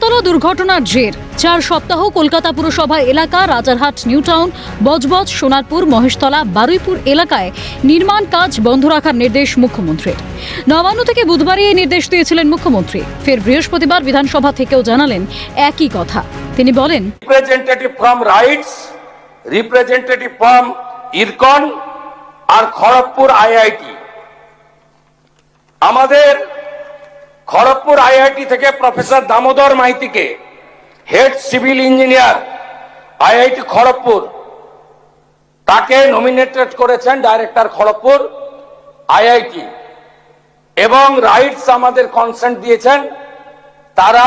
তারাতলা দুর্ঘটনার জের 4 সপ্তাহ কলকাতা পুরসভা এলাকা রাজারহাট নিউ টাউন বজবজ সোনারপুর মহেশতলা বারুইপুর এলাকায় নির্মাণ কাজ বন্ধ রাখার নির্দেশ মুখ্যমন্ত্রীর। নবান্ন থেকে বুধবারই এই নির্দেশ দিয়েছিলেন মুখ্যমন্ত্রী। ফের বৃহস্পতিবার বিধানসভা থেকেও জানালেন একই কথা। তিনি বলেন, representative from RITES, representative from IRCON আর খড়গপুর আইআইটি, আমাদের খড়গপুর আইআইটি থেকে প্রফেসর দামোদর মাইতিকে head civil engineer IIT Kharagpur, তাকে নমিনেটেড করেছেন ডাইরেক্টর খড়গপুর আইআইটি, এবং রাইটস আমাদের কনসেন্ট দিয়েছেন তারা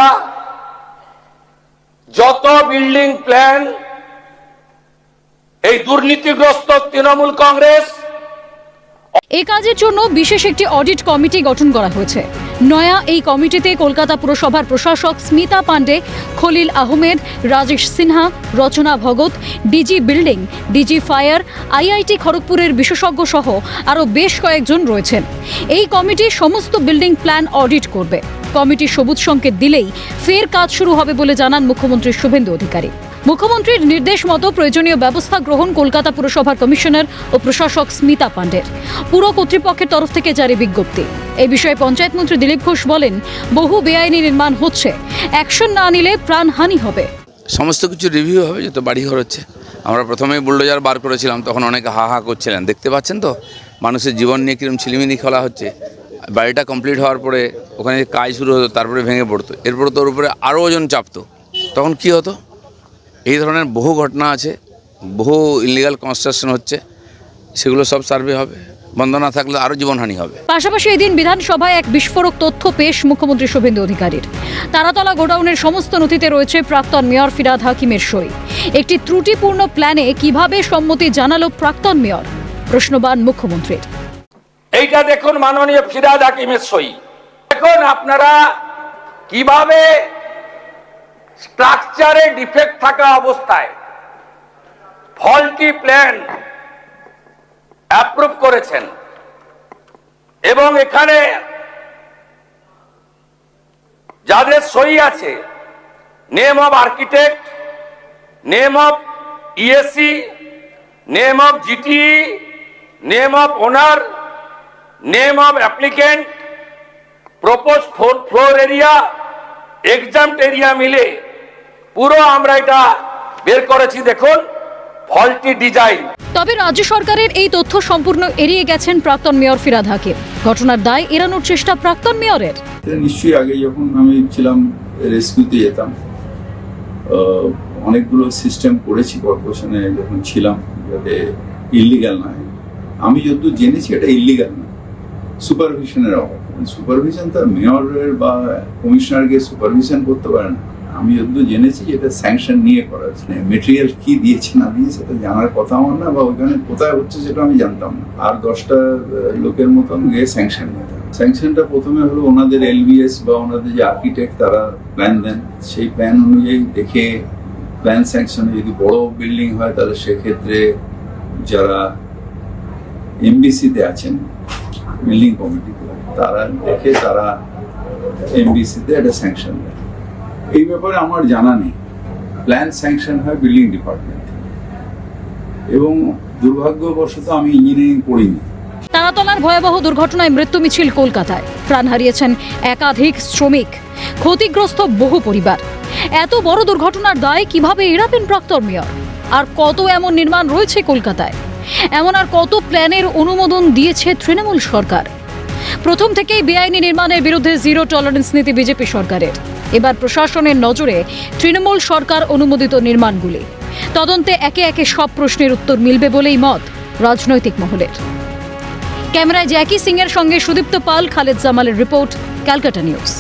যত বিল্ডিং প্ল্যান এই দুর্নীতিগ্রস্ত তৃণমূল কংগ্রেস। এই কাজের জন্য বিশেষ একটি অডিট কমিটি গঠন করা হয়েছে। নয়া এই কমিটিতে কলকাতা পুরসভার প্রশাসক Smita Pandey, Khalil Ahmed, Rajesh Sinha, Rachna Bhagat, DG building, DG fire, IIT খড়গপুরের বিশেষজ্ঞ সহ আরও বেশ কয়েকজন রয়েছেন। এই কমিটি সমস্ত বিল্ডিং প্ল্যান অডিট করবে। কমিটি সবুজ সংকেত দিলেই ফের কাজ শুরু হবে বলে জানান মুখ্যমন্ত্রী শুভেন্দু অধিকারী। মুখ্যমন্ত্রীর নির্দেশ মতো প্রয়োজনীয় ব্যবস্থা গ্রহণ কলকাতা পুরসভার কমিশনার ও প্রশাসক স্মিতা পান্ডের। পুর কর্তৃপক্ষের তরফ থেকে জারি বিজ্ঞপ্তি। এই বিষয়ে পঞ্চায়েত মন্ত্রী দিলীপ ঘোষ বলেন, বহু বেআইনি নির্মাণ হচ্ছে, অ্যাকশন না নিলে প্রাণহানি হবে। সমস্ত কিছু রিভিউ হবে, যত বাড়িঘর হচ্ছে। আমরা প্রথমেই বুলডোজার বার করেছিলাম, তখন অনেকে হা হা করছিলেন। দেখতে পাচ্ছেন তো মানুষের জীবন নিয়ে কিরকম ছিলিমিনি খেলা হচ্ছে। বাড়িটা কমপ্লিট হওয়ার পরে ওখানে কাজ শুরু হতো, তারপরে ভেঙে পড়তো, এরপরে তোর উপরে আরও ওজন চাপতো, তখন কি হতো? এই ধরনের বহু ঘটনা আছে, বহু ইলিগাল কনস্ট্রাকশন হচ্ছে, সেগুলো সব সার্ভে হবে। বন্ধ না থাকলে আরও জীবনহানি হবে। পাশাপাশি এদিন বিধানসভায় এক বিস্ফোরক তথ্য পেশ মুখ্যমন্ত্রী শুভেন্দু অধিকারীর। তারাতলা গোডাউনের সমস্ত নথিতে রয়েছে প্রাক্তন মেয়র ফিরহাদ হাকিমের সই। একটি ত্রুটিপূর্ণ প্ল্যানে কিভাবে সম্মতি জানালো প্রাক্তন মেয়র? প্রশ্নবান মুখ্যমন্ত্রীর। এইটা দেখুন মাননীয় ফিরহাদ হাকিমের সই। এখন আপনারা কিভাবে স্ট্রাকচারে ডিফেক্ট থাকা অবস্থায় ফল্টি প্ল্যান অ্যাপ্রুভ করেছেন, এবং এখানে যাদের সই আছে, name of architect, name of EAC, name of GTE, name of owner, name of applicant, propose floor area, exempt area মিলে পুরো আমরা এটা বের করেছি। দেখুন, ফল্টি ডিজাইন। তবে রাজ্য সরকারের এই তথ্য সম্পূর্ণ এড়িয়ে গেছেন প্রাক্তন মেয়র ফিরহাদ হাকিম। ঘটনার দায় এড়ানোর চেষ্টা প্রাক্তন মেয়রের। নিশ্চয়ই আগে যখন আমি ছিলাম রেস্কিউতে যেতাম, অনেকগুলো সিস্টেম করেছি কর্পোরেশনে যখন ছিলাম, যাতে ইল্লিগাল নয়। আমি যতদূর জেনেছি এটা ইল্লিগাল না, সুপারভিশনের অভাব। সুপারভিশন তার মেয়রের বা কমিশনারকে সুপারভিশন করতে পারে না। আমি যতদূর জেনেছি এটা স্যাংশন নিয়ে করা হচ্ছে। মেটেরিয়াল কি দিয়েছে না দিয়েছে সেটা জানার কথা আমার না, বা ওইখানে কোথায় হচ্ছে সেটা আমি জানতাম না। আর 10টা লোকের মতন গিয়ে স্যাংশন নিতে হবে। স্যাংশনটা প্রথমে হলো ওনাদের এলবিএস বা ওনাদের যে আর্কিটেক্ট তারা প্ল্যান দেন, সেই প্ল্যান অনুযায়ী দেখে প্ল্যান স্যাংশনে যদি বড় বিল্ডিং হয় তাহলে সেক্ষেত্রে যারা এমবিসিতে আছেন, বিল্ডিং কমিটিতে, তারা দেখে তারা এমবিসিতে একটা স্যাংশন দেয়। এই ব্যাপারে আমার জানা নেই। প্ল্যান স্যাংশন হয় বিল্ডিং ডিপার্টমেন্ট, এবং দুর্ভাগ্যবশত আমি ইঞ্জিনিয়ারিং পড়িনি। তারাতলার ভয়াবহ দুর্ঘটনায় মৃত্যু মিছিল কলকাতায়। প্রাণ হারিয়েছেন একাধিক শ্রমিক, ক্ষতিগ্রস্ত বহু পরিবার। এত বড় দুর্ঘটনার দায় কিভাবে এড়াবেন প্রাক্তন মেয়র? আর কত এমন নির্মাণ রয়েছে কলকাতায়? এমন আর কত প্ল্যানের অনুমোদন দিয়েছে তৃণমূল সরকার? প্রথম থেকেই বেআইনি নির্মাণের বিরুদ্ধে জিরো টলারেন্স নীতি বিজেপি সরকারের। এবার প্রশাসনের নজরে তৃণমূল সরকার অনুমোদিত নির্মাণগুলি। তদন্তে একে একে সব প্রশ্নের উত্তর মিলবে বলেই মত রাজনৈতিক মহলের। ক্যামেরায় জ্যাকি সিং এর সঙ্গে সুদীপ্ত পাল, খালেদ জামালের রিপোর্ট, ক্যালকাটা নিউজ।